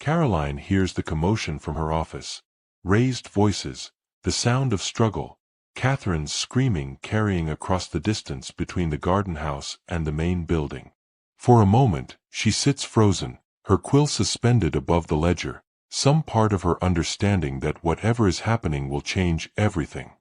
Caroline hears the commotion from her office. Raised voices, the sound of struggle, Catherine's screaming carrying across the distance between the garden house and the main building. For a moment, she sits frozen, her quill suspended above the ledger, some part of her understanding that whatever is happening will change everything.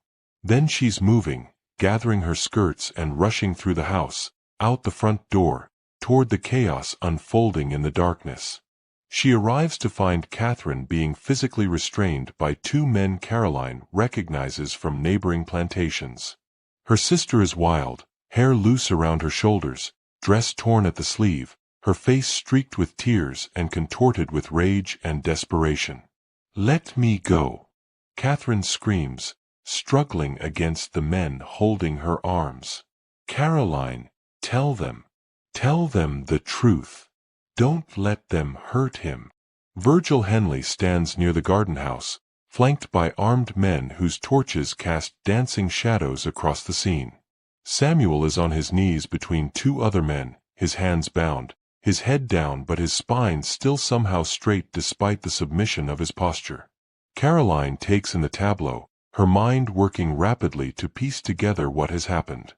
Then she's moving, gathering her skirts and rushing through the house, out the front door, toward the chaos unfolding in the darkness. She arrives to find Catherine being physically restrained by two men Caroline recognizes from neighboring plantations. Her sister is wild, hair loose around her shoulders, dress torn at the sleeve, her face streaked with tears and contorted with rage and desperation. "Let me go!" Catherine screams, struggling against the men holding her arms. "Caroline, tell them the truth. Don't let them hurt him." Virgil Henley stands near the garden house, flanked by armed men whose torches cast dancing shadows across the scene. Samuel is on his knees between two other men, his hands bound, his head down but his spine still somehow straight despite the submission of his posture. Caroline takes in the tableau, her mind working rapidly to piece together what has happened.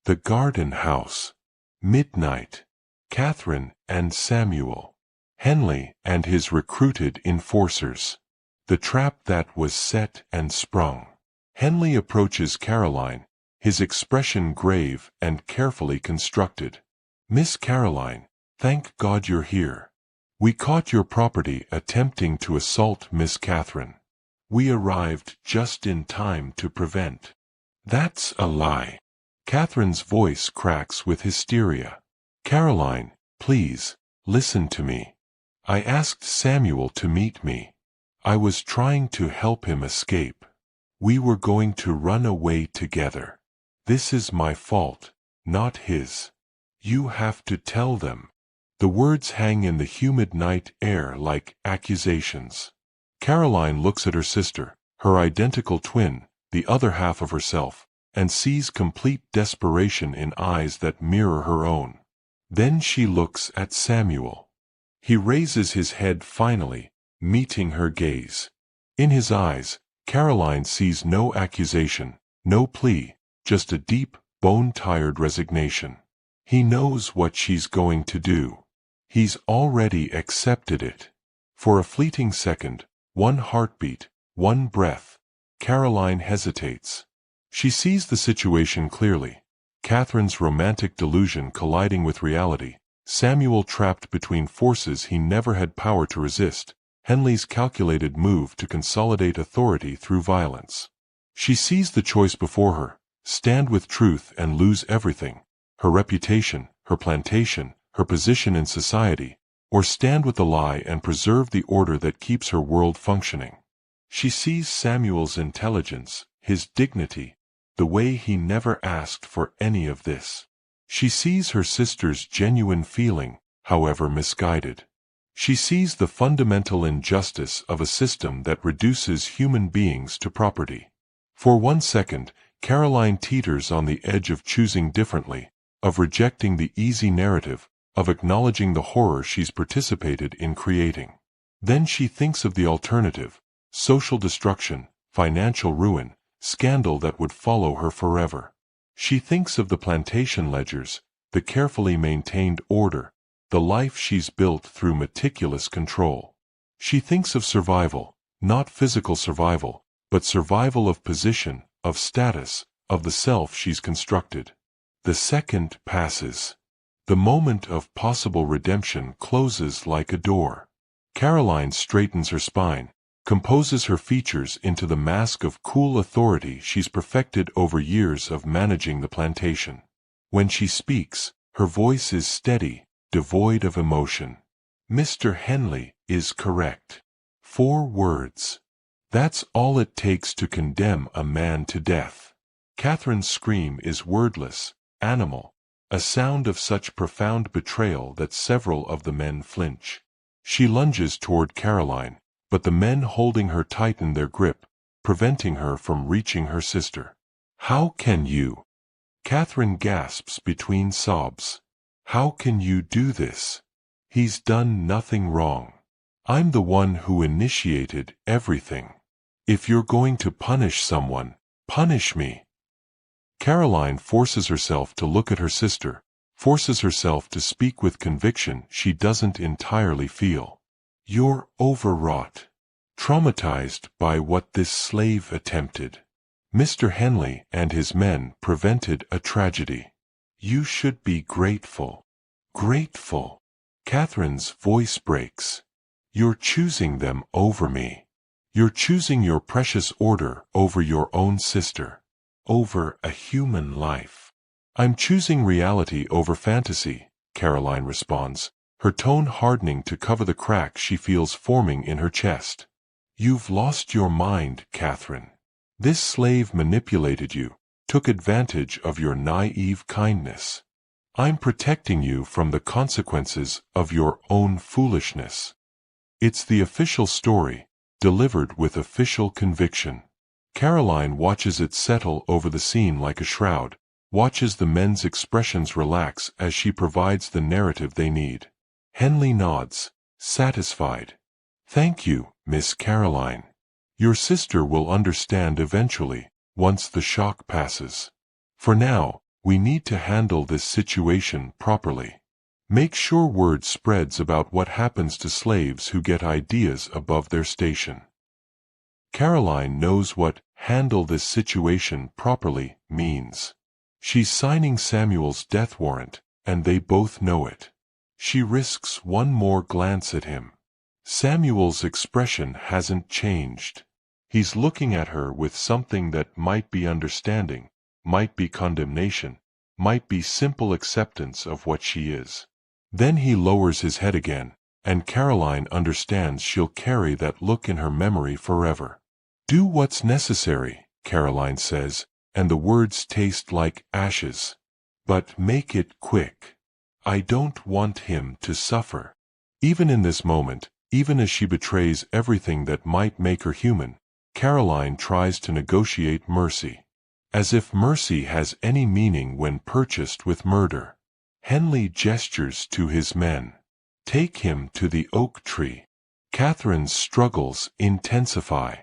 The garden house. Midnight. Catherine and Samuel. Henley and his recruited enforcers. The trap that was set and sprung. Henley approaches Caroline, his expression grave and carefully constructed. "Miss Caroline, thank God you're here. We caught your property attempting to assault Miss Catherine. We arrived just in time to prevent." "That's a lie." Catherine's voice cracks with hysteria. "Caroline, please, listen to me. I asked Samuel to meet me. I was trying to help him escape. We were going to run away together. This is my fault, not his. You have to tell them." The words hang in the humid night air like accusations. Caroline looks at her sister, her identical twin, the other half of herself, and sees complete desperation in eyes that mirror her own. Then she looks at Samuel. He raises his head finally, meeting her gaze. In his eyes, Caroline sees no accusation, no plea, just a deep, bone-tired resignation. He knows what she's going to do. He's already accepted it. For a fleeting second, one heartbeat, one breath, Caroline hesitates. She sees the situation clearly. Catherine's romantic delusion colliding with reality, Samuel trapped between forces he never had power to resist, Henley's calculated move to consolidate authority through violence. She sees the choice before her: stand with truth and lose everything, her reputation, her plantation, her position in society, or stand with the lie and preserve the order that keeps her world functioning. She sees Samuel's intelligence, his dignity, the way he never asked for any of this. She sees her sister's genuine feeling, however misguided. She sees the fundamental injustice of a system that reduces human beings to property. For one second, Caroline teeters on the edge of choosing differently, of rejecting the easy narrative, of acknowledging the horror she's participated in creating. Then she thinks of the alternative: social destruction, financial ruin, scandal that would follow her forever. She thinks of the plantation ledgers, the carefully maintained order, the life she's built through meticulous control. She thinks of survival, not physical survival, but survival of position, of status, of the self she's constructed. The second passes. The moment of possible redemption closes like a door. Caroline straightens her spine, composes her features into the mask of cool authority she's perfected over years of managing the plantation. When she speaks, her voice is steady, devoid of emotion. "Mr. Henley is correct. 4 words. That's all it takes to condemn a man to death." Catherine's scream is wordless, animal, a sound of such profound betrayal that several of the men flinch. She lunges toward Caroline, but the men holding her tighten their grip, preventing her from reaching her sister. "How can you?" Catherine gasps between sobs. "How can you do this? He's done nothing wrong. I'm the one who initiated everything. If you're going to punish someone, punish me." Caroline forces herself to look at her sister, forces herself to speak with conviction she doesn't entirely feel. "You're overwrought, traumatized by what this slave attempted. Mr. Henley and his men prevented a tragedy. You should be grateful." "Grateful?" Catherine's voice breaks. "You're choosing them over me. You're choosing your precious order over your own sister, over a human life." "I'm choosing reality over fantasy," Caroline responds, her tone hardening to cover the crack she feels forming in her chest. "You've lost your mind, Catherine. This slave manipulated you, took advantage of your naive kindness. I'm protecting you from the consequences of your own foolishness." It's the official story, delivered with official conviction. Caroline watches it settle over the scene like a shroud, watches the men's expressions relax as she provides the narrative they need. Henley nods, satisfied. "Thank you, Miss Caroline. Your sister will understand eventually, once the shock passes. For now, we need to handle this situation properly. Make sure word spreads about what happens to slaves who get ideas above their station." Caroline knows what "handle this situation properly" means. She's signing Samuel's death warrant, and they both know it. She risks one more glance at him. Samuel's expression hasn't changed. He's looking at her with something that might be understanding, might be condemnation, might be simple acceptance of what she is. Then he lowers his head again, and Caroline understands she'll carry that look in her memory forever. "Do what's necessary," Caroline says, and the words taste like ashes. "But make it quick. I don't want him to suffer." Even in this moment, even as she betrays everything that might make her human, Caroline tries to negotiate mercy. As if mercy has any meaning when purchased with murder. Henley gestures to his men. "Take him to the oak tree." Catherine's struggles intensify.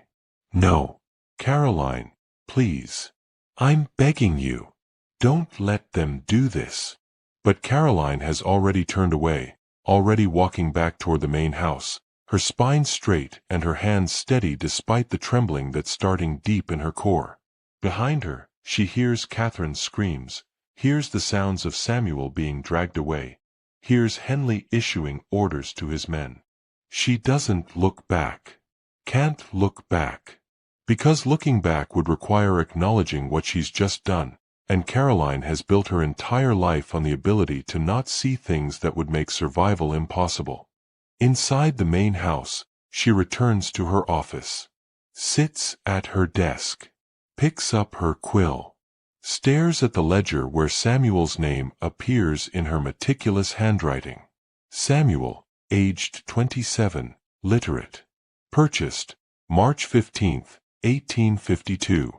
"No, Caroline, please. I'm begging you. Don't let them do this." But Caroline has already turned away, already walking back toward the main house, her spine straight and her hands steady despite the trembling that's starting deep in her core. Behind her, she hears Catherine's screams, hears the sounds of Samuel being dragged away, hears Henley issuing orders to his men. She doesn't look back. Can't look back. Because looking back would require acknowledging what she's just done, and Caroline has built her entire life on the ability to not see things that would make survival impossible. Inside the main house, she returns to her office. Sits at her desk. Picks up her quill. Stares at the ledger where Samuel's name appears in her meticulous handwriting. Samuel, aged 27, literate. Purchased, March 15, 1852.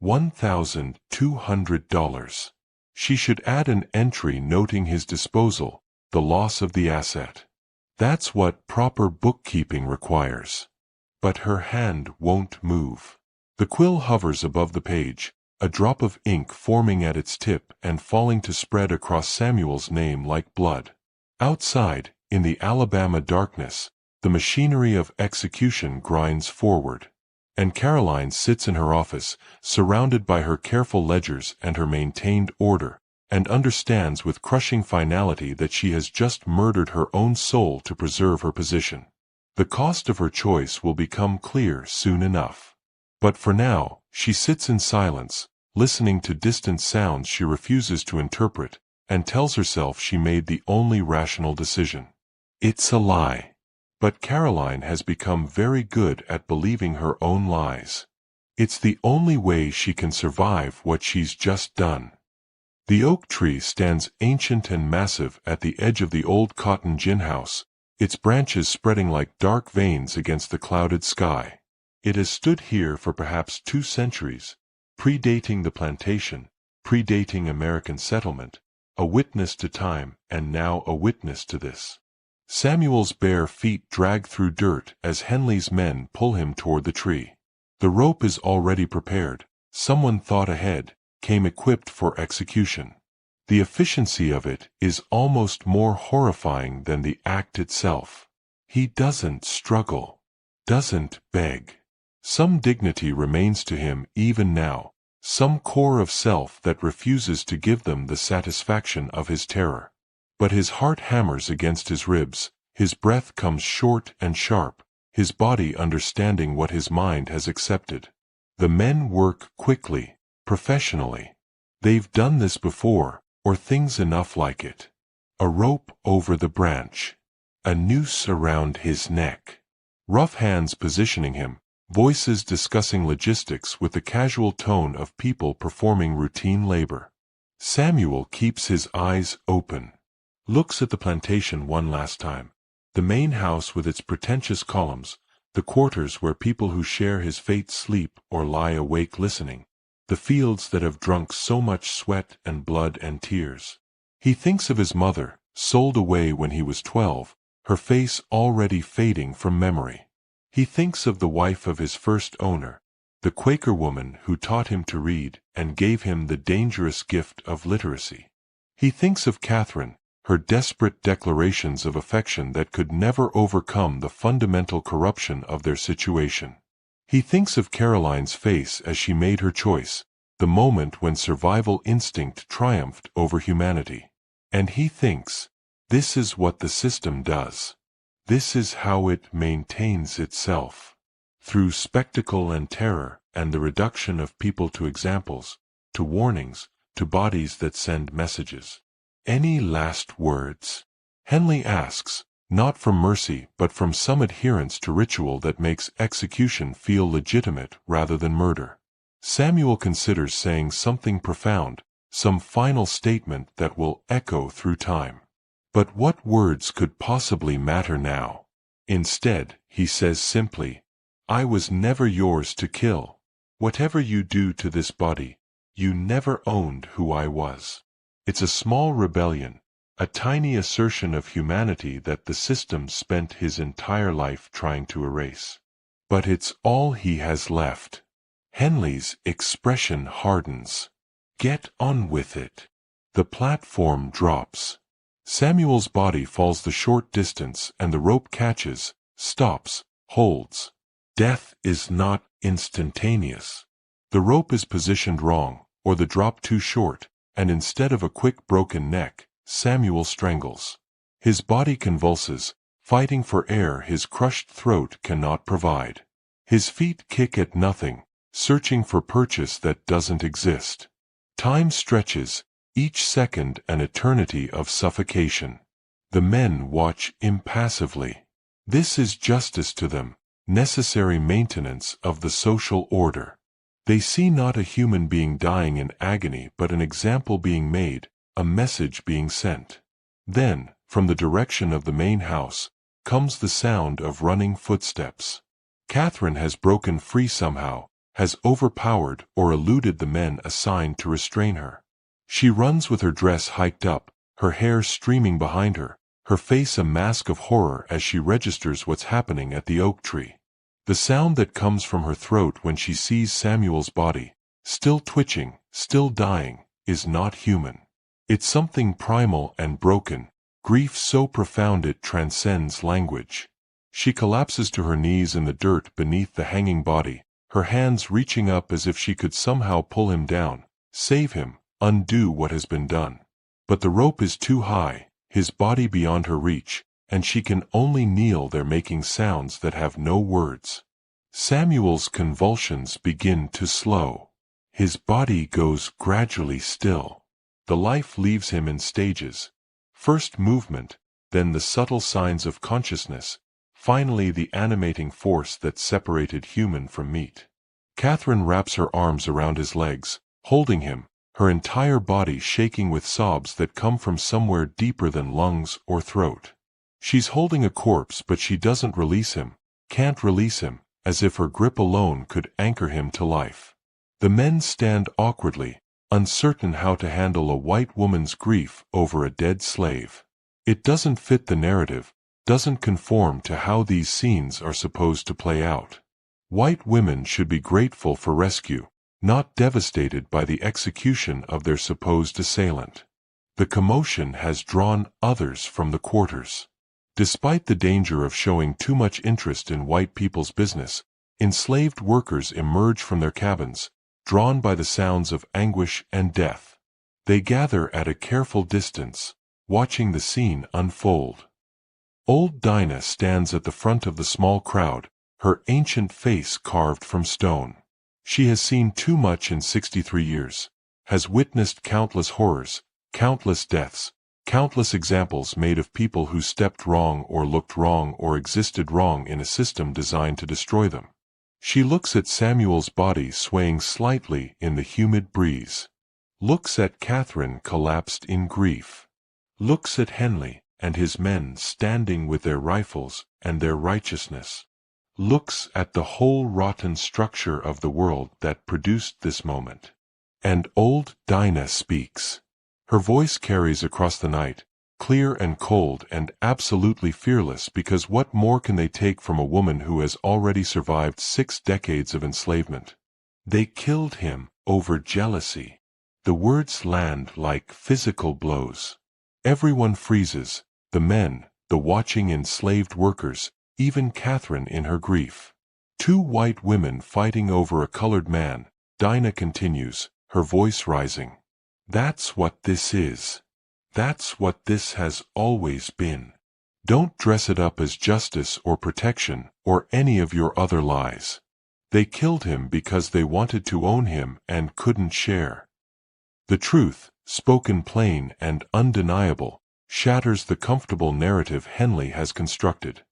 $1,200. She should add an entry noting his disposal, the loss of the asset. That's what proper bookkeeping requires. But her hand won't move. The quill hovers above the page, a drop of ink forming at its tip and falling to spread across Samuel's name like blood. Outside, in the Alabama darkness, the machinery of execution grinds forward. And Caroline sits in her office, surrounded by her careful ledgers and her maintained order, and understands with crushing finality that she has just murdered her own soul to preserve her position. The cost of her choice will become clear soon enough. But for now, she sits in silence, listening to distant sounds she refuses to interpret, and tells herself she made the only rational decision. It's a lie. But Caroline has become very good at believing her own lies. It's the only way she can survive what she's just done. The oak tree stands ancient and massive at the edge of the old cotton gin house, its branches spreading like dark veins against the clouded sky. It has stood here for perhaps 2 centuries, predating the plantation, predating American settlement, a witness to time and now a witness to this. Samuel's bare feet drag through dirt as Henley's men pull him toward the tree. The rope is already prepared. Someone thought ahead, came equipped for execution. The efficiency of it is almost more horrifying than the act itself. He doesn't struggle, doesn't beg. Some dignity remains to him even now, some core of self that refuses to give them the satisfaction of his terror. But his heart hammers against his ribs, his breath comes short and sharp, his body understanding what his mind has accepted. The men work quickly, professionally. They've done this before, or things enough like it. A rope over the branch. A noose around his neck. Rough hands positioning him, voices discussing logistics with the casual tone of people performing routine labor. Samuel keeps his eyes open. Looks at the plantation one last time. The main house with its pretentious columns, the quarters where people who share his fate sleep or lie awake listening, the fields that have drunk so much sweat and blood and tears. He thinks of his mother, sold away when he was 12, her face already fading from memory. He thinks of the wife of his first owner, the Quaker woman who taught him to read and gave him the dangerous gift of literacy. He thinks of Catherine, her desperate declarations of affection that could never overcome the fundamental corruption of their situation. He thinks of Caroline's face as she made her choice, the moment when survival instinct triumphed over humanity. And he thinks, this is what the system does. This is how it maintains itself. Through spectacle and terror, and the reduction of people to examples, to warnings, to bodies that send messages. Any last words? Henley asks, not from mercy but from some adherence to ritual that makes execution feel legitimate rather than murder. Samuel considers saying something profound, some final statement that will echo through time. But what words could possibly matter now? Instead, he says simply, I was never yours to kill. Whatever you do to this body, you never owned who I was. It's a small rebellion, a tiny assertion of humanity that the system spent his entire life trying to erase. But it's all he has left. Henley's expression hardens. Get on with it. The platform drops. Samuel's body falls the short distance and the rope catches, stops, holds. Death is not instantaneous. The rope is positioned wrong, or the drop too short, and instead of a quick broken neck, Samuel strangles. His body convulses, fighting for air his crushed throat cannot provide. His feet kick at nothing, searching for purchase that doesn't exist. Time stretches, each second an eternity of suffocation. The men watch impassively. This is justice to them, necessary maintenance of the social order. They see not a human being dying in agony but an example being made, a message being sent. Then, from the direction of the main house, comes the sound of running footsteps. Catherine has broken free somehow, has overpowered or eluded the men assigned to restrain her. She runs with her dress hiked up, her hair streaming behind her, her face a mask of horror as she registers what's happening at the oak tree. The sound that comes from her throat when she sees Samuel's body, still twitching, still dying, is not human. It's something primal and broken, grief so profound it transcends language. She collapses to her knees in the dirt beneath the hanging body, her hands reaching up as if she could somehow pull him down, save him, undo what has been done. But the rope is too high, his body beyond her reach, and she can only kneel there making sounds that have no words. Samuel's convulsions begin to slow. His body goes gradually still. The life leaves him in stages. First movement, then the subtle signs of consciousness, finally the animating force that separated human from meat. Catherine wraps her arms around his legs, holding him, her entire body shaking with sobs that come from somewhere deeper than lungs or throat. She's holding a corpse but she doesn't release him, can't release him, as if her grip alone could anchor him to life. The men stand awkwardly, uncertain how to handle a white woman's grief over a dead slave. It doesn't fit the narrative, doesn't conform to how these scenes are supposed to play out. White women should be grateful for rescue, not devastated by the execution of their supposed assailant. The commotion has drawn others from the quarters. Despite the danger of showing too much interest in white people's business, enslaved workers emerge from their cabins, drawn by the sounds of anguish and death. They gather at a careful distance, watching the scene unfold. Old Dinah stands at the front of the small crowd, her ancient face carved from stone. She has seen too much in 63 years, has witnessed countless horrors, countless deaths, countless examples made of people who stepped wrong or looked wrong or existed wrong in a system designed to destroy them. She looks at Samuel's body swaying slightly in the humid breeze. Looks at Catherine collapsed in grief. Looks at Henley and his men standing with their rifles and their righteousness. Looks at the whole rotten structure of the world that produced this moment. And old Dinah speaks. Her voice carries across the night, clear and cold and absolutely fearless, because what more can they take from a woman who has already survived 6 decades of enslavement? They killed him over jealousy. The words land like physical blows. Everyone freezes, the men, the watching enslaved workers, even Catherine in her grief. 2 white women fighting over a colored man, Dinah continues, her voice rising. That's what this is. That's what this has always been. Don't dress it up as justice or protection or any of your other lies. They killed him because they wanted to own him and couldn't share. The truth, spoken plain and undeniable, shatters the comfortable narrative Henley has constructed.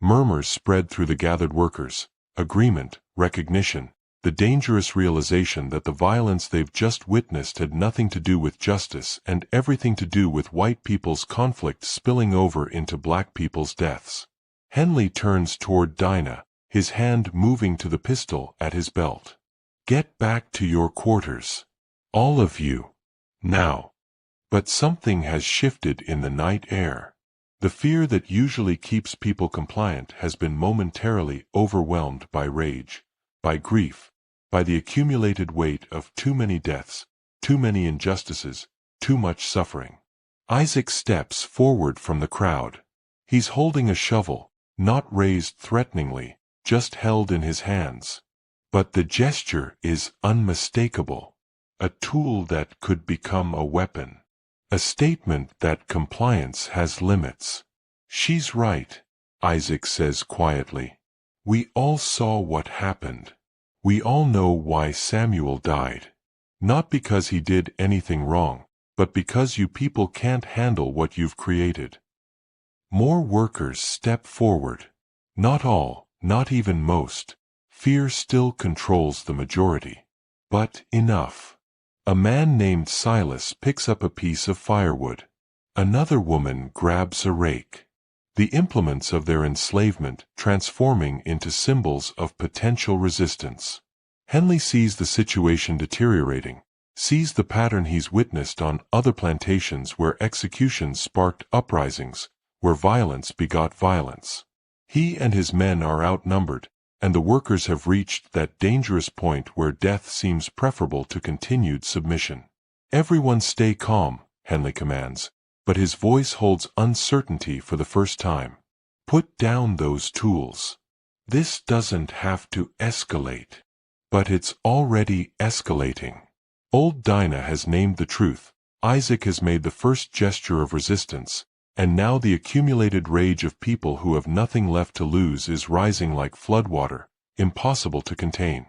Murmurs spread through the gathered workers, agreement, recognition, the dangerous realization that the violence they've just witnessed had nothing to do with justice and everything to do with white people's conflict spilling over into black people's deaths. Henley turns toward Dinah, his hand moving to the pistol at his belt. Get back to your quarters. All of you. Now. But something has shifted in the night air. The fear that usually keeps people compliant has been momentarily overwhelmed by rage, by grief, by the accumulated weight of too many deaths, too many injustices, too much suffering. Isaac steps forward from the crowd. He's holding a shovel, not raised threateningly, just held in his hands. But the gesture is unmistakable. A tool that could become a weapon. A statement that compliance has limits. She's right, Isaac says quietly. We all saw what happened. We all know why Samuel died. Not because he did anything wrong, but because you people can't handle what you've created. More workers step forward. Not all, not even most. Fear still controls the majority. But enough. A man named Silas picks up a piece of firewood. Another woman grabs a rake. The implements of their enslavement transforming into symbols of potential resistance. Henley sees the situation deteriorating, sees the pattern he's witnessed on other plantations where executions sparked uprisings, where violence begot violence. He and his men are outnumbered, and the workers have reached that dangerous point where death seems preferable to continued submission. Everyone stay calm, Henley commands, but his voice holds uncertainty for the first time. Put down those tools. This doesn't have to escalate. But it's already escalating. Old Dinah has named the truth, Isaac has made the first gesture of resistance, and now the accumulated rage of people who have nothing left to lose is rising like floodwater, impossible to contain.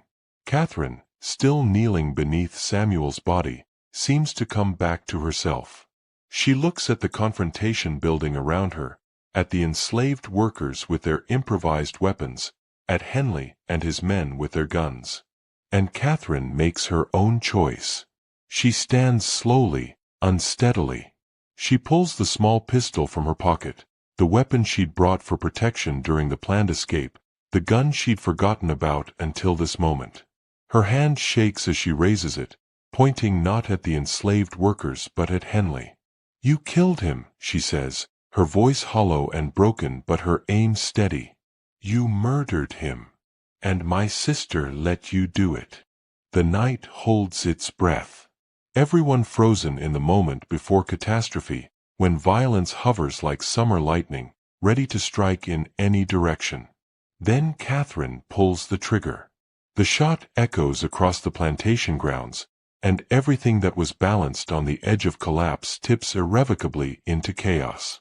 Catherine, still kneeling beneath Samuel's body, seems to come back to herself. She looks at the confrontation building around her, at the enslaved workers with their improvised weapons, at Henley and his men with their guns. And Catherine makes her own choice. She stands slowly, unsteadily. She pulls the small pistol from her pocket, the weapon she'd brought for protection during the planned escape, the gun she'd forgotten about until this moment. Her hand shakes as she raises it, pointing not at the enslaved workers but at Henley. You killed him, she says, her voice hollow and broken but her aim steady. "You murdered him. And my sister let you do it." The night holds its breath. Everyone frozen in the moment before catastrophe, when violence hovers like summer lightning, ready to strike in any direction. Then Catherine pulls the trigger. The shot echoes across the plantation grounds, and everything that was balanced on the edge of collapse tips irrevocably into chaos.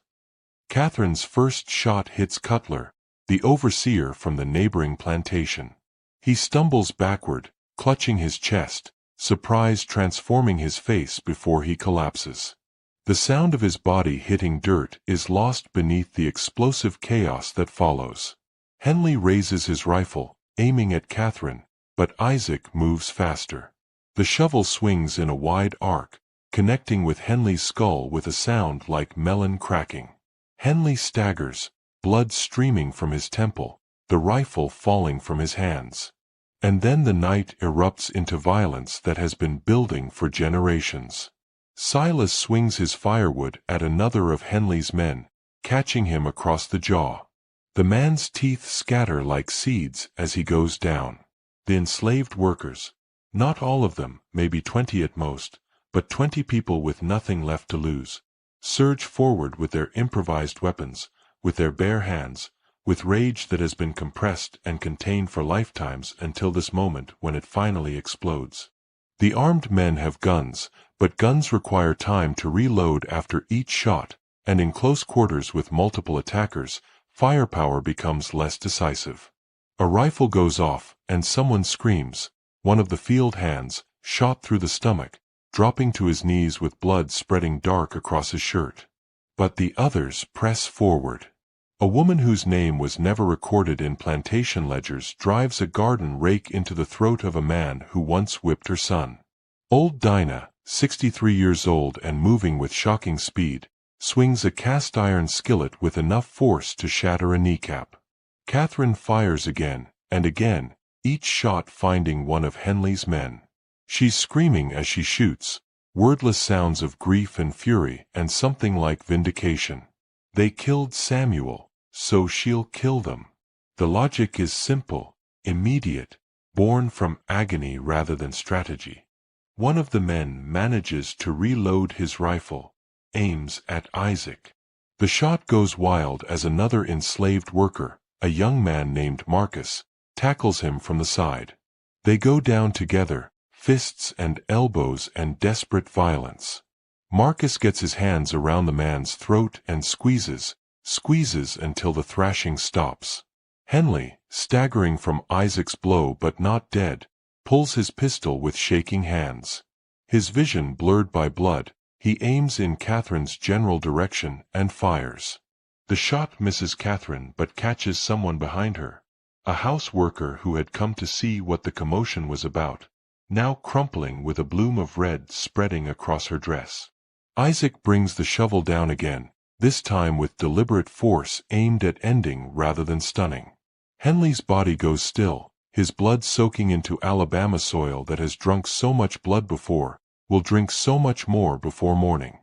Catherine's first shot hits Cutler, the overseer from the neighboring plantation. He stumbles backward, clutching his chest, surprise transforming his face before he collapses. The sound of his body hitting dirt is lost beneath the explosive chaos that follows. Henley raises his rifle, aiming at Catherine, but Isaac moves faster. The shovel swings in a wide arc, connecting with Henley's skull with a sound like melon cracking. Henley staggers, blood streaming from his temple, the rifle falling from his hands. And then the night erupts into violence that has been building for generations. Silas swings his firewood at another of Henley's men, catching him across the jaw. The man's teeth scatter like seeds as he goes down. The enslaved workers, not all of them, maybe 20 at most, but 20 people with nothing left to lose, surge forward with their improvised weapons, with their bare hands, with rage that has been compressed and contained for lifetimes until this moment when it finally explodes. The armed men have guns, but guns require time to reload after each shot, and in close quarters with multiple attackers, firepower becomes less decisive. A rifle goes off, and someone screams, one of the field hands, shot through the stomach, dropping to his knees with blood spreading dark across his shirt. But the others press forward. A woman whose name was never recorded in plantation ledgers drives a garden rake into the throat of a man who once whipped her son. Old Dinah, 63 years old and moving with shocking speed, swings a cast-iron skillet with enough force to shatter a kneecap. Catherine fires again, and again, each shot finding one of Henley's men. She's screaming as she shoots, wordless sounds of grief and fury and something like vindication. They killed Samuel, so she'll kill them. The logic is simple, immediate, born from agony rather than strategy. One of the men manages to reload his rifle, aims at Isaac. The shot goes wild as another enslaved worker, a young man named Marcus, tackles him from the side. They go down together, fists and elbows and desperate violence. Marcus gets his hands around the man's throat and squeezes until the thrashing stops. Henley, staggering from Isaac's blow but not dead, pulls his pistol with shaking hands. His vision blurred by blood, he aims in Catherine's general direction and fires. The shot misses Catherine but catches someone behind her, a house worker who had come to see what the commotion was about, now crumpling with a bloom of red spreading across her dress. Isaac brings the shovel down again, this time with deliberate force aimed at ending rather than stunning. Henley's body goes still, his blood soaking into Alabama soil that has drunk so much blood before, will drink so much more before morning.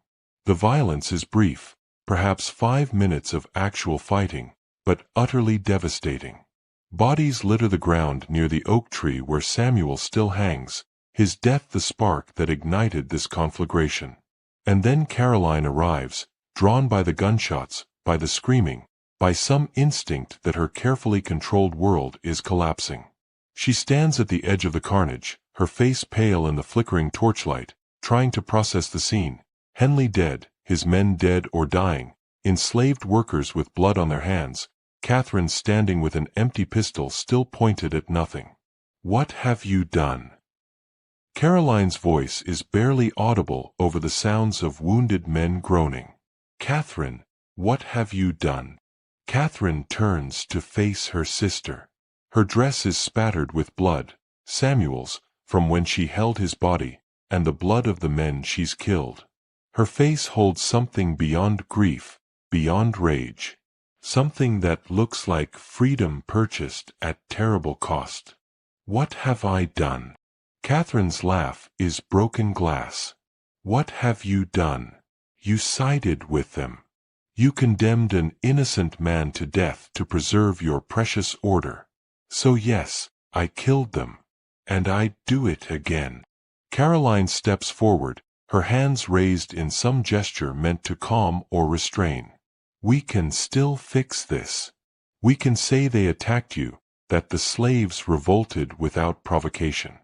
The violence is brief, perhaps 5 minutes of actual fighting, but utterly devastating. Bodies litter the ground near the oak tree where Samuel still hangs, his death the spark that ignited this conflagration. And then Caroline arrives, drawn by the gunshots, by the screaming, by some instinct that her carefully controlled world is collapsing. She stands at the edge of the carnage, her face pale in the flickering torchlight, trying to process the scene. Henley dead, his men dead or dying, enslaved workers with blood on their hands, Catherine standing with an empty pistol still pointed at nothing. "What have you done?" Caroline's voice is barely audible over the sounds of wounded men groaning. "Catherine, what have you done?" Catherine turns to face her sister. Her dress is spattered with blood, Samuel's, from when she held his body, and the blood of the men she's killed. Her face holds something beyond grief, beyond rage. Something that looks like freedom purchased at terrible cost. "What have I done?" Catherine's laugh is broken glass. "What have you done? You sided with them. You condemned an innocent man to death to preserve your precious order. So yes, I killed them. And I'd do it again. Caroline steps forward, her hands raised in some gesture meant to calm or restrain. We can still fix this. We can say they attacked you, that the slaves revolted without provocation.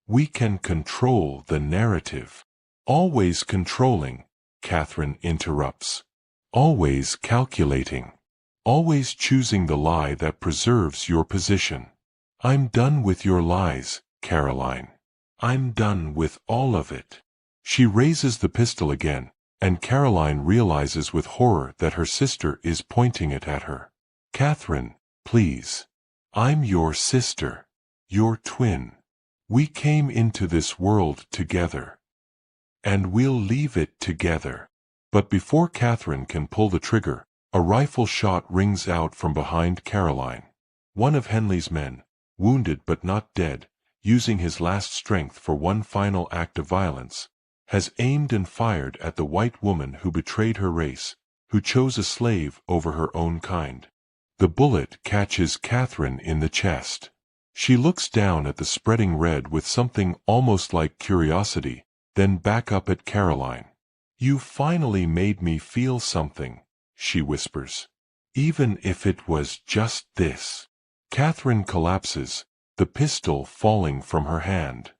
We can control the narrative. Always controlling, Catherine interrupts. Always calculating. Always choosing the lie that preserves your position. I'm done with your lies, Caroline. I'm done with all of it. She raises the pistol again, and Caroline realizes with horror that her sister is pointing it at her. Catherine, please. I'm your sister. Your twin. We came into this world together. And we'll leave it together. But before Catherine can pull the trigger, a rifle shot rings out from behind Caroline. One of Henley's men, wounded but not dead, using his last strength for one final act of violence, has aimed and fired at the white woman who betrayed her race, who chose a slave over her own kind. The bullet catches Catherine in the chest. She looks down at the spreading red with something almost like curiosity, then back up at Caroline. You finally made me feel something, she whispers. Even if it was just this. Catherine collapses, the pistol falling from her hand.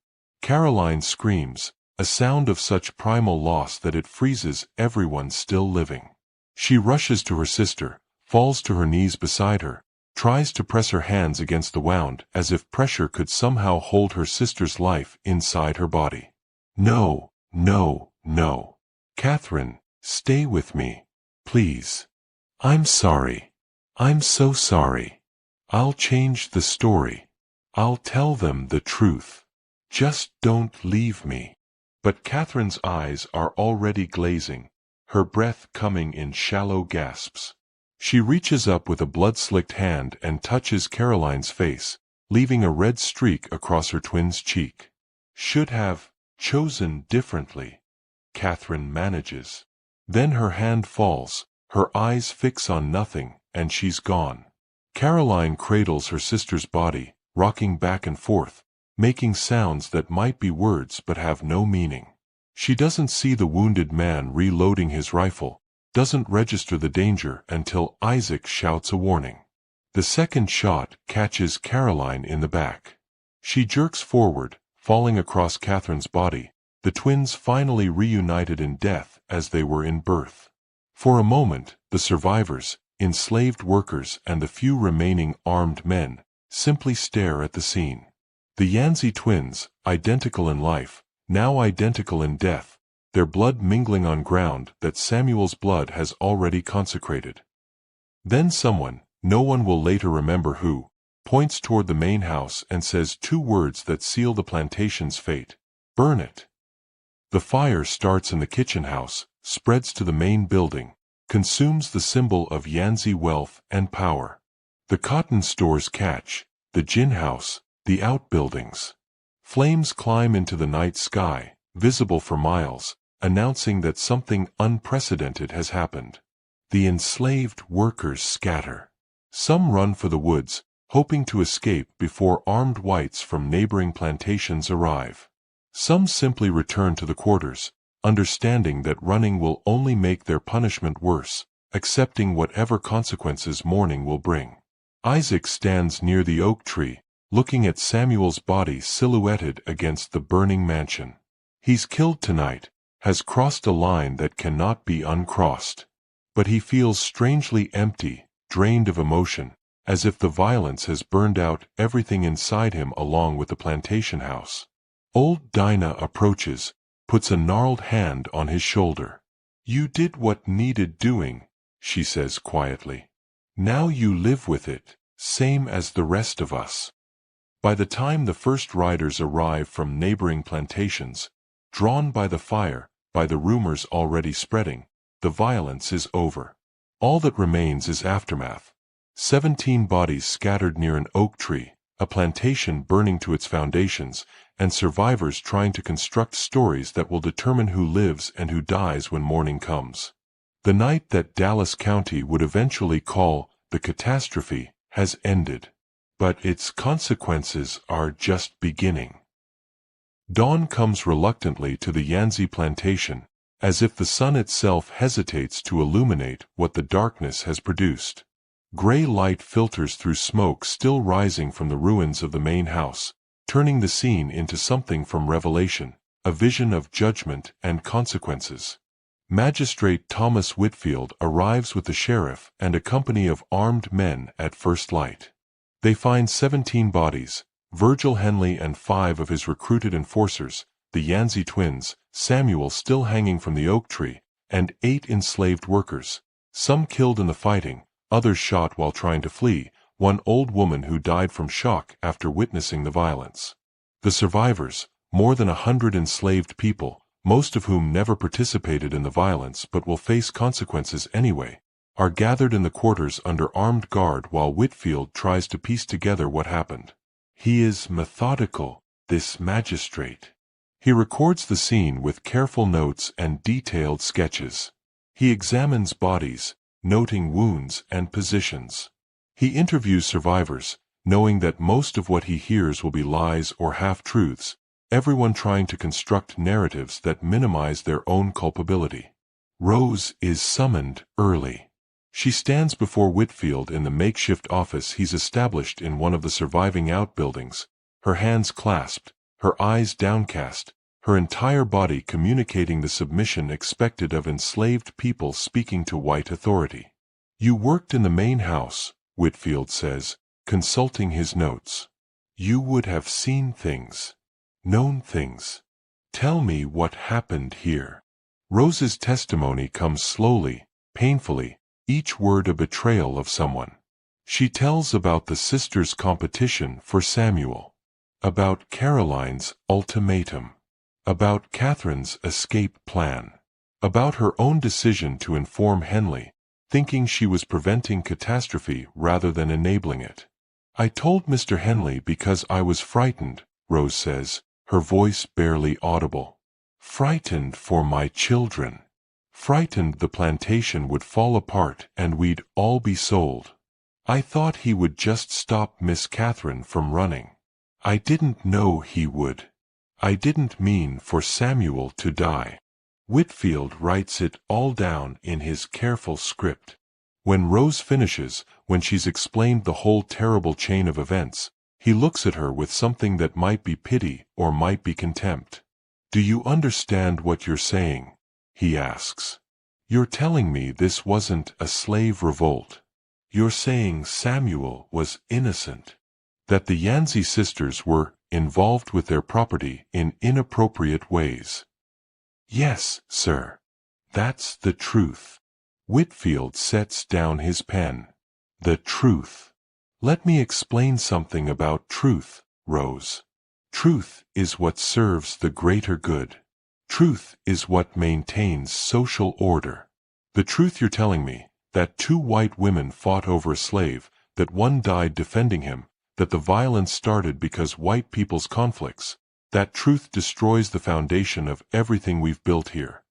Caroline screams, a sound of such primal loss that it freezes everyone still living. She rushes to her sister, falls to her knees beside her, tries to press her hands against the wound as if pressure could somehow hold her sister's life inside her body. No, no, no. Catherine, stay with me. Please. I'm sorry. I'm so sorry. I'll change the story. I'll tell them the truth. Just don't leave me. But Catherine's eyes are already glazing, her breath coming in shallow gasps. She reaches up with a blood-slicked hand and touches Caroline's face, leaving a red streak across her twin's cheek. Should have chosen differently. Catherine manages. Then her hand falls, her eyes fix on nothing, and she's gone. Caroline cradles her sister's body, rocking back and forth, making sounds that might be words but have no meaning. She doesn't see the wounded man reloading his rifle, doesn't register the danger until Isaac shouts a warning. The second shot catches Caroline in the back. She jerks forward, falling across Catherine's body, the twins finally reunited in death as they were in birth. For a moment, the survivors, enslaved workers and the few remaining armed men, simply stare at the scene. The Yancey twins, identical in life, now identical in death, their blood mingling on ground that Samuel's blood has already consecrated. Then someone, no one will later remember who, points toward the main house and says two words that seal the plantation's fate. Burn it. The fire starts in the kitchen house, spreads to the main building, consumes the symbol of Yancey wealth and power. The cotton stores catch, the gin house, the outbuildings. Flames climb into the night sky, visible for miles, announcing that something unprecedented has happened. The enslaved workers scatter. Some run for the woods, hoping to escape before armed whites from neighboring plantations arrive. Some simply return to the quarters, understanding that running will only make their punishment worse, accepting whatever consequences morning will bring. Isaac stands near the oak tree, looking at Samuel's body silhouetted against the burning mansion. He's killed tonight, has crossed a line that cannot be uncrossed. But he feels strangely empty, drained of emotion, as if the violence has burned out everything inside him along with the plantation house. Old Dinah approaches, puts a gnarled hand on his shoulder. You did what needed doing, she says quietly. Now you live with it, same as the rest of us. By the time the first riders arrive from neighboring plantations, drawn by the fire, by the rumors already spreading, the violence is over. All that remains is aftermath. 17 bodies scattered near an oak tree, a plantation burning to its foundations, and survivors trying to construct stories that will determine who lives and who dies when morning comes. The night that Dallas County would eventually call the catastrophe has ended. But its consequences are just beginning. Dawn comes reluctantly to the Yanzi plantation, as if the sun itself hesitates to illuminate what the darkness has produced. Gray light filters through smoke still rising from the ruins of the main house, turning the scene into something from Revelation, a vision of judgment and consequences. Magistrate Thomas Whitfield arrives with the sheriff and a company of armed men at first light. They find 17 bodies, Virgil Henley and 5 of his recruited enforcers, the Yanzi twins, Samuel still hanging from the oak tree, and 8 enslaved workers, some killed in the fighting, others shot while trying to flee, one old woman who died from shock after witnessing the violence. The survivors, more than 100 enslaved people, most of whom never participated in the violence but will face consequences anyway, are gathered in the quarters under armed guard while Whitfield tries to piece together what happened. He is methodical, this magistrate. He records the scene with careful notes and detailed sketches. He examines bodies, noting wounds and positions. He interviews survivors, knowing that most of what he hears will be lies or half-truths, everyone trying to construct narratives that minimize their own culpability. Rose is summoned early. She stands before Whitfield in the makeshift office he's established in one of the surviving outbuildings, her hands clasped, her eyes downcast, her entire body communicating the submission expected of enslaved people speaking to white authority. "You worked in the main house," Whitfield says, consulting his notes. "You would have seen things, known things. Tell me what happened here." Rose's testimony comes slowly, painfully, each word a betrayal of someone. She tells about the sisters' competition for Samuel, about Caroline's ultimatum, about Catherine's escape plan, about her own decision to inform Henley, thinking she was preventing catastrophe rather than enabling it. "I told Mr. Henley because I was frightened," Rose says, her voice barely audible. "Frightened for my children. Frightened the plantation would fall apart and we'd all be sold. I thought he would just stop Miss Catherine from running. I didn't know he would. I didn't mean for Samuel to die." Whitfield writes it all down in his careful script. When Rose finishes, when she's explained the whole terrible chain of events, he looks at her with something that might be pity or might be contempt. "Do you understand what you're saying?" he asks. "You're telling me this wasn't a slave revolt. You're saying Samuel was innocent. That the Yanzi sisters were involved with their property in inappropriate ways." "Yes, sir. That's the truth." Whitfield sets down his pen. "The truth. Let me explain something about truth, Rose. Truth is what serves the greater good. Truth is what maintains social order. The truth you're telling me, that 2 white women fought over a slave, that one died defending him, that the violence started because white people's conflicts, that truth destroys the foundation of everything we've built here."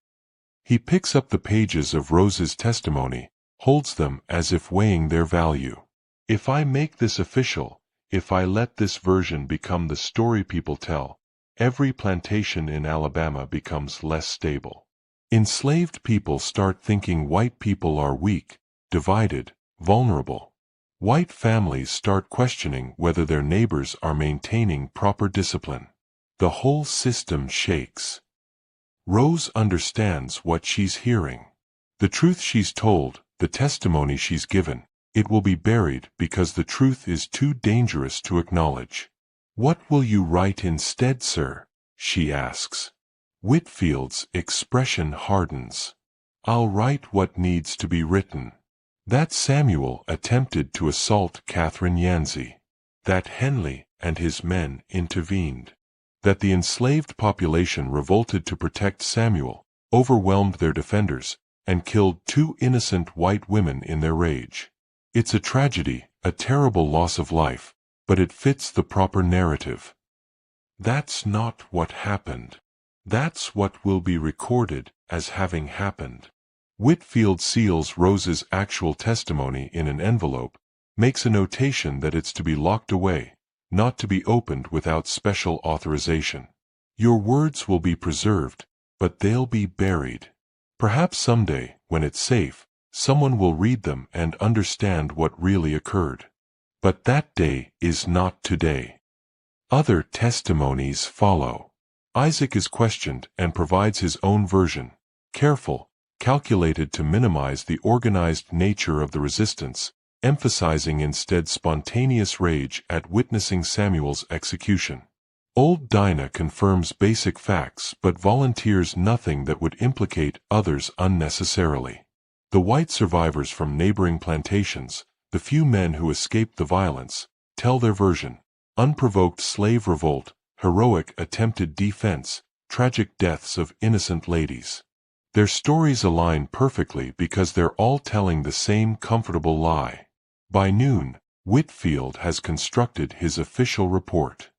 He picks up the pages of Rose's testimony, holds them as if weighing their value. "If I make this official, if I let this version become the story people tell, every plantation in Alabama becomes less stable. Enslaved people start thinking white people are weak, divided, vulnerable. White families start questioning whether their neighbors are maintaining proper discipline. The whole system shakes." Rose understands what she's hearing. The truth she's told, the testimony she's given, it will be buried because the truth is too dangerous to acknowledge. "What will you write instead, sir?" she asks. Whitfield's expression hardens. "I'll write what needs to be written. That Samuel attempted to assault Catherine Yanzi. That Henley and his men intervened. That the enslaved population revolted to protect Samuel, overwhelmed their defenders, and killed 2 innocent white women in their rage. It's a tragedy, a terrible loss of life, but it fits the proper narrative. That's not what happened. That's what will be recorded as having happened." Whitfield seals Rose's actual testimony in an envelope, makes a notation that it's to be locked away, not to be opened without special authorization. Your words will be preserved, but they'll be buried. Perhaps someday, when it's safe, someone will read them and understand what really occurred. But that day is not today. Other testimonies follow. Isaac is questioned and provides his own version, careful, calculated to minimize the organized nature of the resistance, emphasizing instead spontaneous rage at witnessing Samuel's execution. Old Dinah confirms basic facts but volunteers nothing that would implicate others unnecessarily. The white survivors from neighboring plantations, the few men who escaped the violence, tell their version: unprovoked slave revolt, heroic attempted defense, tragic deaths of innocent ladies. Their stories align perfectly because they're all telling the same comfortable lie. By noon, Whitfield has constructed his official report.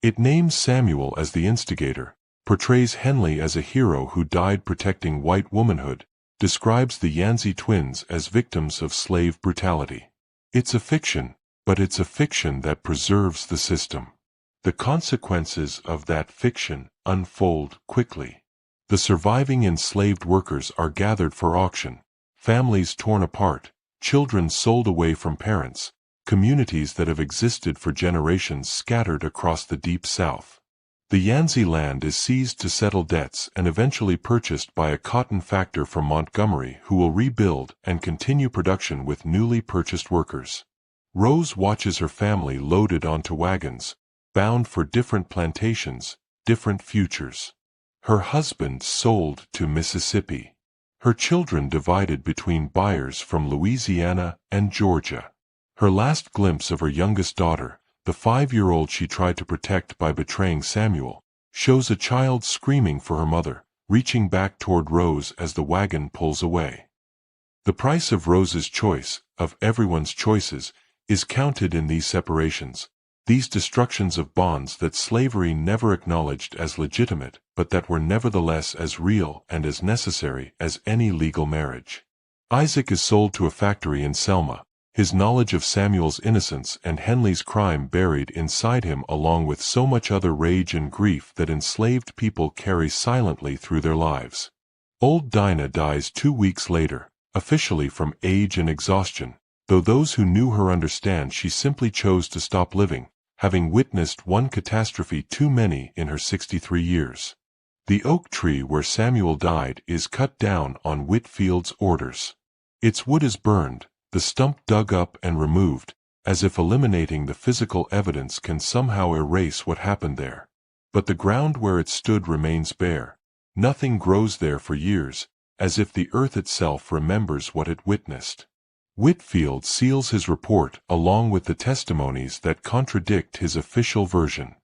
It names Samuel as the instigator, portrays Henley as a hero who died protecting white womanhood, describes the Yancey twins as victims of slave brutality. It's a fiction, but it's a fiction that preserves the system. The consequences of that fiction unfold quickly. The surviving enslaved workers are gathered for auction, families torn apart, children sold away from parents, communities that have existed for generations scattered across the Deep South. The Yancey land is seized to settle debts and eventually purchased by a cotton factor from Montgomery who will rebuild and continue production with newly purchased workers. Rose watches her family loaded onto wagons, bound for different plantations, different futures. Her husband sold to Mississippi. Her children divided between buyers from Louisiana and Georgia. Her last glimpse of her youngest daughter, the 5-year-old she tried to protect by betraying Samuel, shows a child screaming for her mother, reaching back toward Rose as the wagon pulls away. The price of Rose's choice, of everyone's choices, is counted in these separations, these destructions of bonds that slavery never acknowledged as legitimate, but that were nevertheless as real and as necessary as any legal marriage. Isaac is sold to a factory in Selma, his knowledge of Samuel's innocence and Henley's crime buried inside him along with so much other rage and grief that enslaved people carry silently through their lives. Old Dinah dies 2 weeks later, officially from age and exhaustion, though those who knew her understand she simply chose to stop living, having witnessed one catastrophe too many in her 63 years. The oak tree where Samuel died is cut down on Whitfield's orders. Its wood is burned, the stump dug up and removed, as if eliminating the physical evidence can somehow erase what happened there. But the ground where it stood remains bare. Nothing grows there for years, as if the earth itself remembers what it witnessed. Whitfield seals his report along with the testimonies that contradict his official version.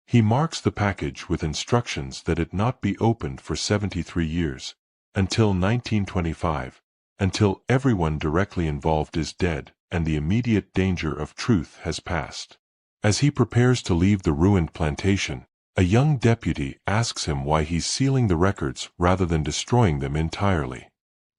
He marks the package with instructions that it not be opened for 73 years, until 1925, until everyone directly involved is dead and the immediate danger of truth has passed. As he prepares to leave the ruined plantation, a young deputy asks him why he's sealing the records rather than destroying them entirely.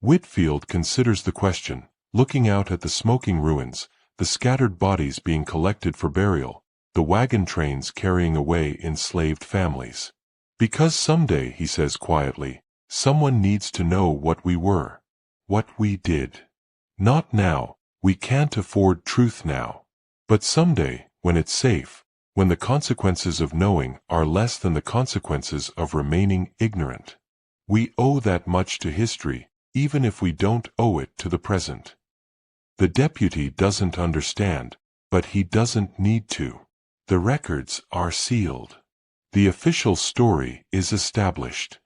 Whitfield considers the question, looking out at the smoking ruins, the scattered bodies being collected for burial, the wagon trains carrying away enslaved families. Because someday, he says quietly, someone needs to know what we were, what we did. Not now, we can't afford truth now. But someday, when it's safe, when the consequences of knowing are less than the consequences of remaining ignorant. We owe that much to history, even if we don't owe it to the present. The deputy doesn't understand, but he doesn't need to. The records are sealed. The official story is established.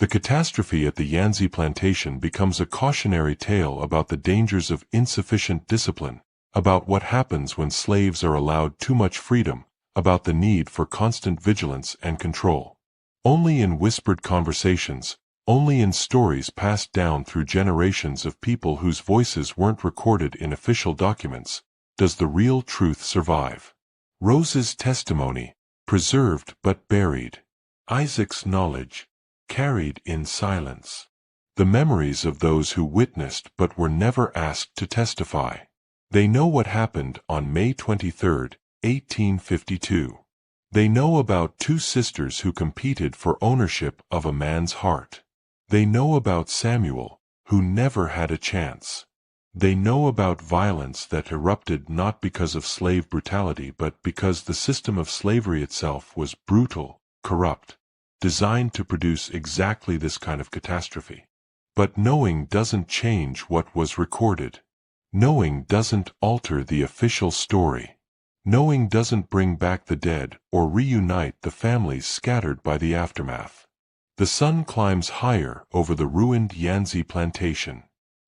The catastrophe at the Yancey plantation becomes a cautionary tale about the dangers of insufficient discipline, about what happens when slaves are allowed too much freedom, about the need for constant vigilance and control. Only in whispered conversations, only in stories passed down through generations of people whose voices weren't recorded in official documents, does the real truth survive. Rose's testimony, preserved but buried. Isaac's knowledge, carried in silence. the memories of those who witnessed but were never asked to testify. They know what happened on May 23, 1852. They know about two sisters who competed for ownership of a man's heart. They know about Samuel, who never had a chance. They know about violence that erupted not because of slave brutality but because the system of slavery itself was brutal, corrupt, designed to produce exactly this kind of catastrophe. But knowing doesn't change what was recorded. Knowing doesn't alter the official story. Knowing doesn't bring back the dead or reunite the families scattered by the aftermath. The sun climbs higher over the ruined Yanzi plantation.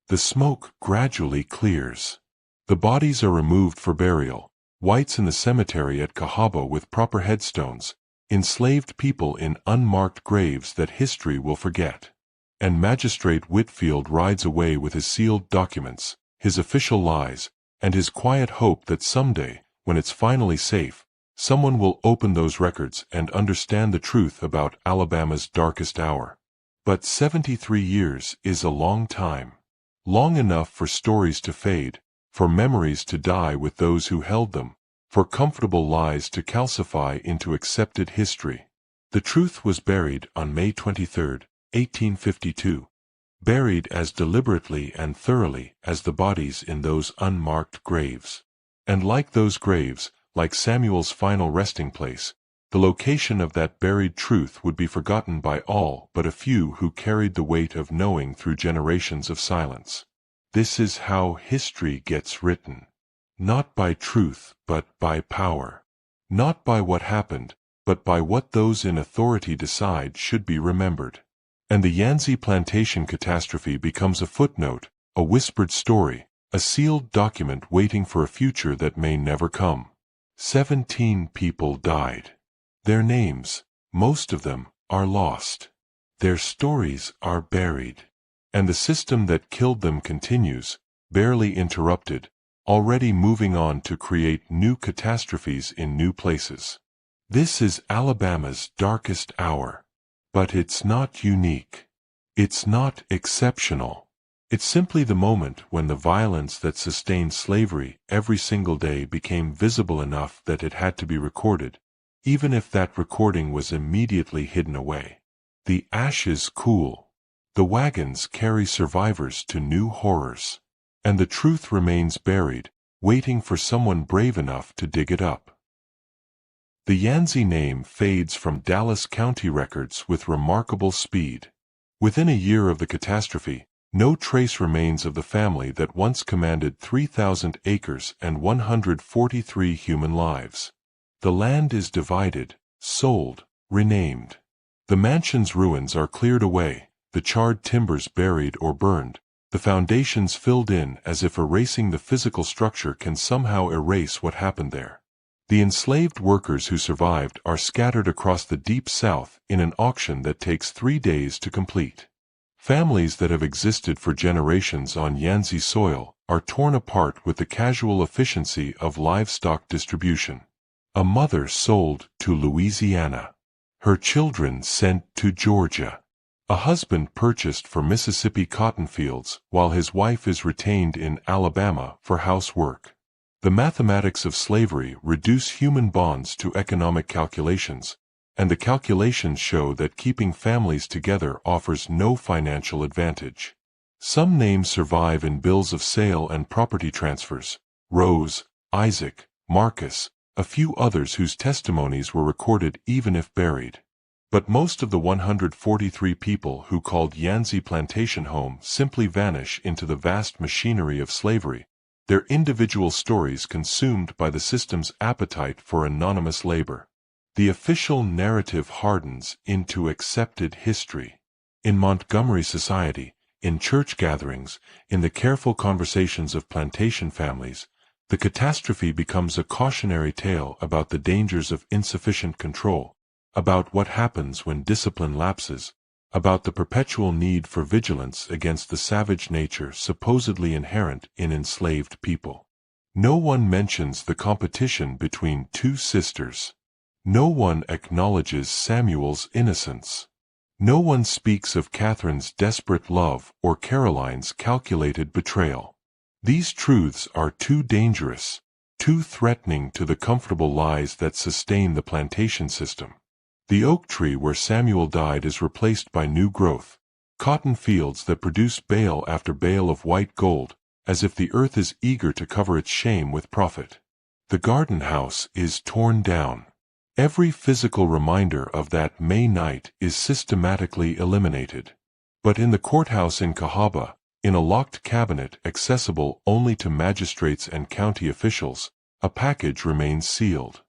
The smoke gradually clears. The bodies are removed for burial, whites in the cemetery at Cahaba with proper headstones, enslaved people in unmarked graves that history will forget. And Magistrate Whitfield rides away with his sealed documents, his official lies, and his quiet hope that someday, when it's finally safe, someone will open those records and understand the truth about Alabama's darkest hour. But 73 years is a long time. Long enough for stories to fade, for memories to die with those who held them, for comfortable lies to calcify into accepted history. The truth was buried on May 23, 1852. Buried as deliberately and thoroughly as the bodies in those unmarked graves. And like those graves, like Samuel's final resting place, the location of that buried truth would be forgotten by all but a few who carried the weight of knowing through generations of silence. This is how history gets written. Not by truth, but by power. Not by what happened, but by what those in authority decide should be remembered. And the Yanzi plantation catastrophe becomes a footnote, a whispered story, a sealed document waiting for a future that may never come. 17 people died. Their names, most of them, are lost. Their stories are buried. And the system that killed them continues, barely interrupted, already moving on to create new catastrophes in new places. This is Alabama's darkest hour. But it's not unique. It's not exceptional. It's simply the moment when the violence that sustained slavery every single day became visible enough that it had to be recorded, even if that recording was immediately hidden away. The ashes cool. The wagons carry survivors to new horrors. And the truth remains buried, waiting for someone brave enough to dig it up. The Yanzi name fades from Dallas County records with remarkable speed. Within a year of the catastrophe, no trace remains of the family that once commanded 3,000 acres and 143 human lives. The land is divided, sold, renamed. The mansion's ruins are cleared away, the charred timbers buried or burned, the foundations filled in as if erasing the physical structure can somehow erase what happened there. The enslaved workers who survived are scattered across the deep South in an auction that takes 3 days to complete. Families that have existed for generations on Yanzi soil are torn apart with the casual efficiency of livestock distribution. A mother sold to Louisiana. Her children sent to Georgia. A husband purchased for Mississippi cotton fields while his wife is retained in Alabama for housework. The mathematics of slavery reduce human bonds to economic calculations, and the calculations show that keeping families together offers no financial advantage. Some names survive in bills of sale and property transfers: Rose, Isaac, Marcus, a few others whose testimonies were recorded even if buried. But most of the 143 people who called Yanzi Plantation home simply vanish into the vast machinery of slavery, their individual stories consumed by the system's appetite for anonymous labor. The official narrative hardens into accepted history. In Montgomery society, in church gatherings, in the careful conversations of plantation families, the catastrophe becomes a cautionary tale about the dangers of insufficient control, about what happens when discipline lapses, about the perpetual need for vigilance against the savage nature supposedly inherent in enslaved people. No one mentions the competition between two sisters. No one acknowledges Samuel's innocence. No one speaks of Catherine's desperate love or Caroline's calculated betrayal. These truths are too dangerous, too threatening to the comfortable lies that sustain the plantation system. The oak tree where Samuel died is replaced by new growth, cotton fields that produce bale after bale of white gold, as if the earth is eager to cover its shame with profit. The garden house is torn down. Every physical reminder of that May night is systematically eliminated. But in the courthouse in Cahaba, in a locked cabinet accessible only to magistrates and county officials, a package remains sealed.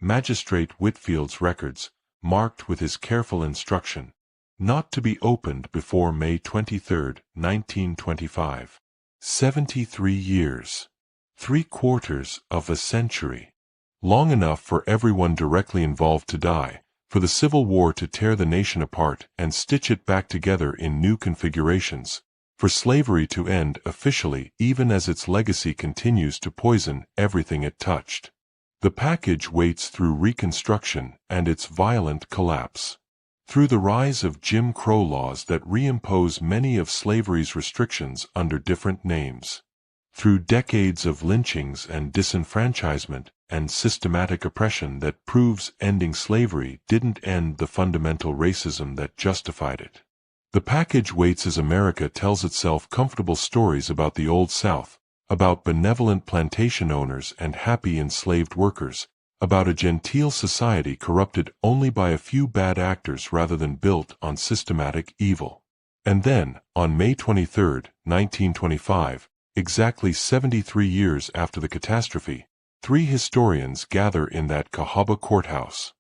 Magistrate Whitfield's records, marked with his careful instruction, not to be opened before May 23, 1925. 73 years. 3/4 of a century. Long enough for everyone directly involved to die, for the Civil War to tear the nation apart and stitch it back together in new configurations, for slavery to end officially even as its legacy continues to poison everything it touched. The package waits through Reconstruction and its violent collapse. Through the rise of Jim Crow laws that reimpose many of slavery's restrictions under different names. Through decades of lynchings and disenfranchisement and systematic oppression that proves ending slavery didn't end the fundamental racism that justified it. The package waits as America tells itself comfortable stories about the Old South, about benevolent plantation owners and happy enslaved workers, about a genteel society corrupted only by a few bad actors rather than built on systematic evil. And then, on May 23, 1925, exactly 73 years after the catastrophe, 3 historians gather in that Cahaba courthouse.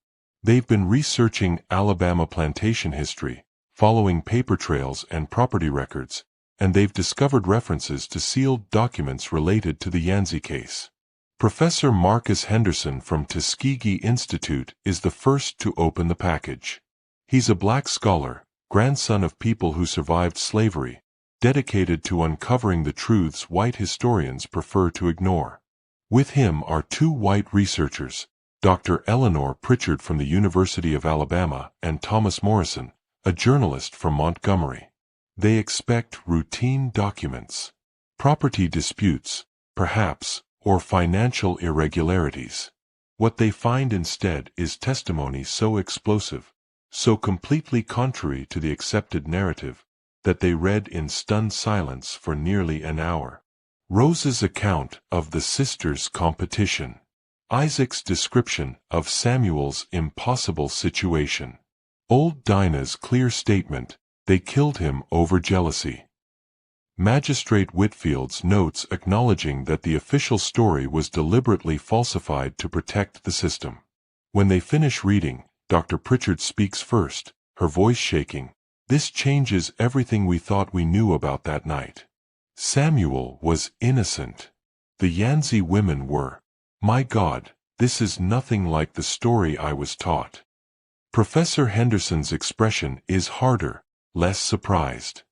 They've been researching Alabama plantation history, following paper trails and property records, and they've discovered references to sealed documents related to the Yancey case. Professor Marcus Henderson from Tuskegee Institute is the first to open the package. He's a black scholar, grandson of people who survived slavery, dedicated to uncovering the truths white historians prefer to ignore. With him are 2 white researchers, Dr. Eleanor Pritchard from the University of Alabama and Thomas Morrison, a journalist from Montgomery. They expect routine documents, property disputes, perhaps, or financial irregularities. What they find instead is testimony so explosive, so completely contrary to the accepted narrative, that they read in stunned silence for nearly an hour. Rose's account of the sisters' competition. Isaac's description of Samuel's impossible situation. Old Dinah's clear statement, they killed him over jealousy. Magistrate Whitfield's notes acknowledging that the official story was deliberately falsified to protect the system. When they finish reading, Dr. Pritchard speaks first, her voice shaking. This changes everything we thought we knew about that night. Samuel was innocent. The Yancey women were. My God, this is nothing like the story I was taught. Professor Henderson's expression is harder, less surprised.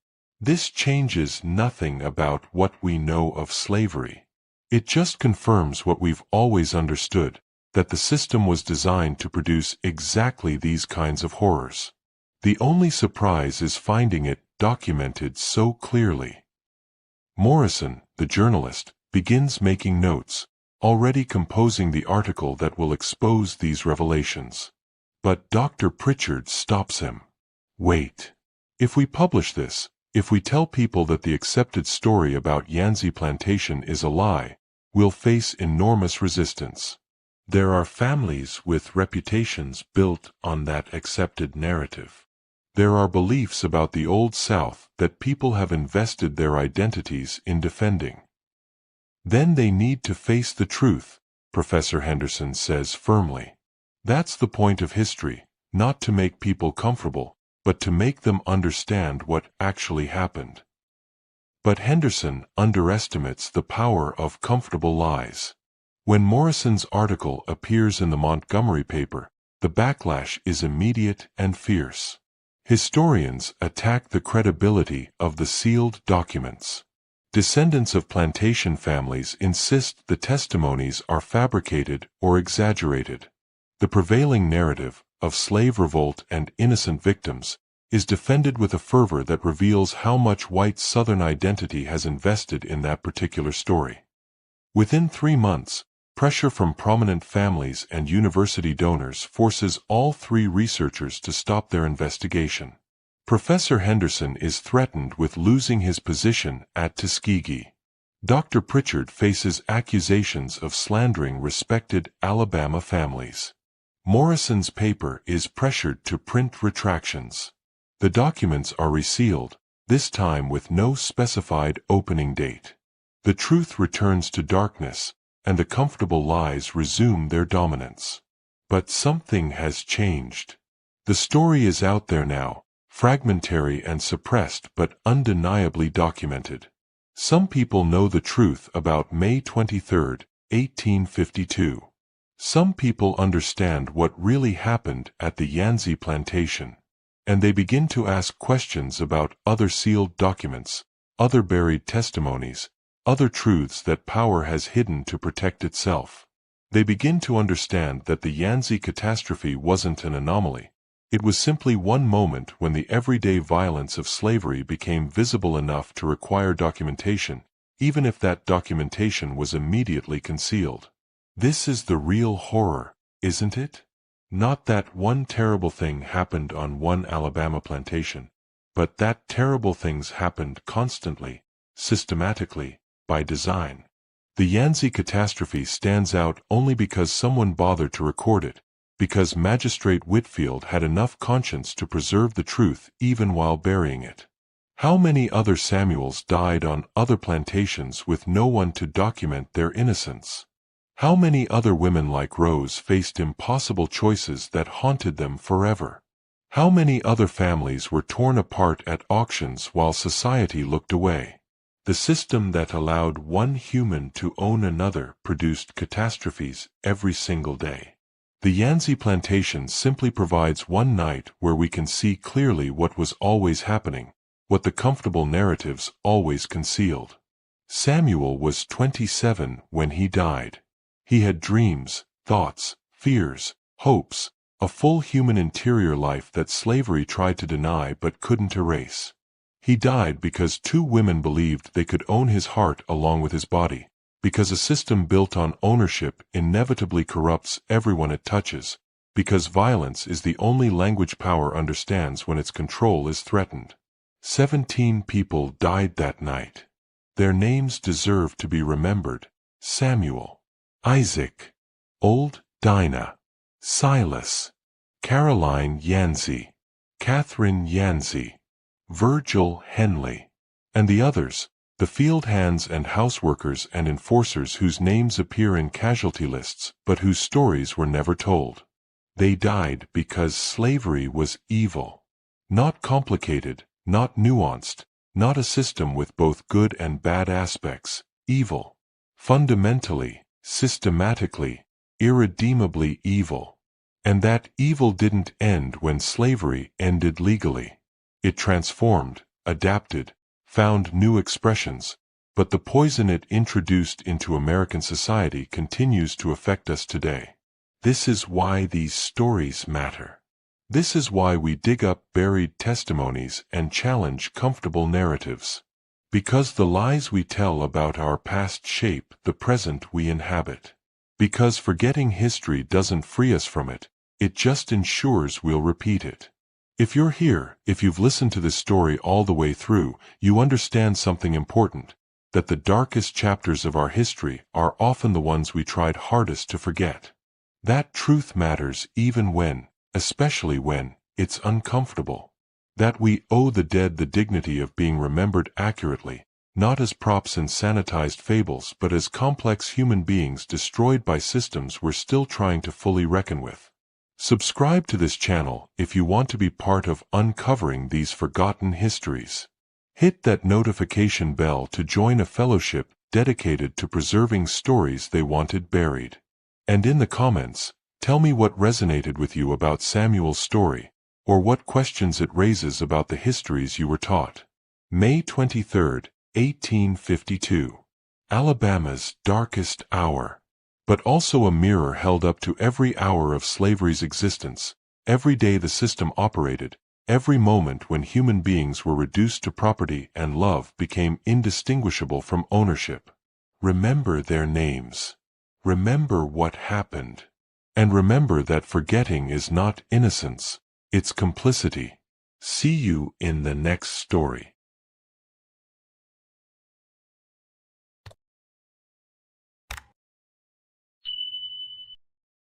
This changes nothing about what we know of slavery. It just confirms what we've always understood, that the system was designed to produce exactly these kinds of horrors. The only surprise is finding it documented so clearly. Morrison, the journalist, begins making notes, already composing the article that will expose these revelations. But Dr. Pritchard stops him. Wait. If we publish this, if we tell people that the accepted story about Yancey Plantation is a lie, we'll face enormous resistance. There are families with reputations built on that accepted narrative. There are beliefs about the Old South that people have invested their identities in defending. Then they need to face the truth, Professor Henderson says firmly. That's the point of history, not to make people comfortable, but to make them understand what actually happened. But Henderson underestimates the power of comfortable lies. When Morrison's article appears in the Montgomery paper, the backlash is immediate and fierce. Historians attack the credibility of the sealed documents. Descendants of plantation families insist the testimonies are fabricated or exaggerated. The prevailing narrative, of slave revolt and innocent victims, is defended with a fervor that reveals how much white Southern identity has invested in that particular story. Within 3 months, pressure from prominent families and university donors forces all 3 researchers to stop their investigation. Professor Henderson is threatened with losing his position at Tuskegee. Dr. Pritchard faces accusations of slandering respected Alabama families. Morrison's paper is pressured to print retractions. The documents are resealed, this time with no specified opening date. The truth returns to darkness, and the comfortable lies resume their dominance. But something has changed. The story is out there now, fragmentary and suppressed but undeniably documented. Some people know the truth about May 23, 1852. Some people understand what really happened at the Yancey plantation. And they begin to ask questions about other sealed documents, other buried testimonies, other truths that power has hidden to protect itself. They begin to understand that the Yancey catastrophe wasn't an anomaly. It was simply one moment when the everyday violence of slavery became visible enough to require documentation, even if that documentation was immediately concealed. This is the real horror, isn't it? Not that one terrible thing happened on one Alabama plantation, but that terrible things happened constantly, systematically, by design. The Yancey catastrophe stands out only because someone bothered to record it, because Magistrate Whitfield had enough conscience to preserve the truth even while burying it. How many other Samuels died on other plantations with no one to document their innocence? How many other women like Rose faced impossible choices that haunted them forever? How many other families were torn apart at auctions while society looked away? The system that allowed one human to own another produced catastrophes every single day. The Yancey plantation simply provides one night where we can see clearly what was always happening, what the comfortable narratives always concealed. Samuel was 27 when he died. He had dreams, thoughts, fears, hopes, a full human interior life that slavery tried to deny but couldn't erase. He died because 2 women believed they could own his heart along with his body, because a system built on ownership inevitably corrupts everyone it touches, because violence is the only language power understands when its control is threatened. 17 people died that night. Their names deserve to be remembered: Samuel, Isaac, Old Dinah, Silas, Caroline Yancey, Catherine Yancey, Virgil Henley, and the others, the field hands and houseworkers and enforcers whose names appear in casualty lists but whose stories were never told. They died because slavery was evil. Not complicated, not nuanced, not a system with both good and bad aspects, evil. Fundamentally, systematically, irredeemably evil. And that evil didn't end when slavery ended legally. It transformed, adapted, found new expressions, but the poison it introduced into American society continues to affect us today. This is why these stories matter. This is why we dig up buried testimonies and challenge comfortable narratives. Because the lies we tell about our past shape the present we inhabit. Because forgetting history doesn't free us from it, it just ensures we'll repeat it. If you're here, if you've listened to this story all the way through, you understand something important, that the darkest chapters of our history are often the ones we tried hardest to forget. That truth matters even when, especially when, it's uncomfortable. That we owe the dead the dignity of being remembered accurately, not as props and sanitized fables but as complex human beings destroyed by systems we're still trying to fully reckon with. Subscribe to this channel if you want to be part of uncovering these forgotten histories. Hit that notification bell to join a fellowship dedicated to preserving stories they wanted buried. And in the comments, tell me what resonated with you about Samuel's story, or what questions it raises about the histories you were taught. May 23, 1852. Alabama's darkest hour. But also a mirror held up to every hour of slavery's existence, every day the system operated, Every moment when human beings were reduced to property and love became indistinguishable from ownership. Remember their names. Remember what happened. And remember that forgetting is not innocence, it's complicity. See you in the next story.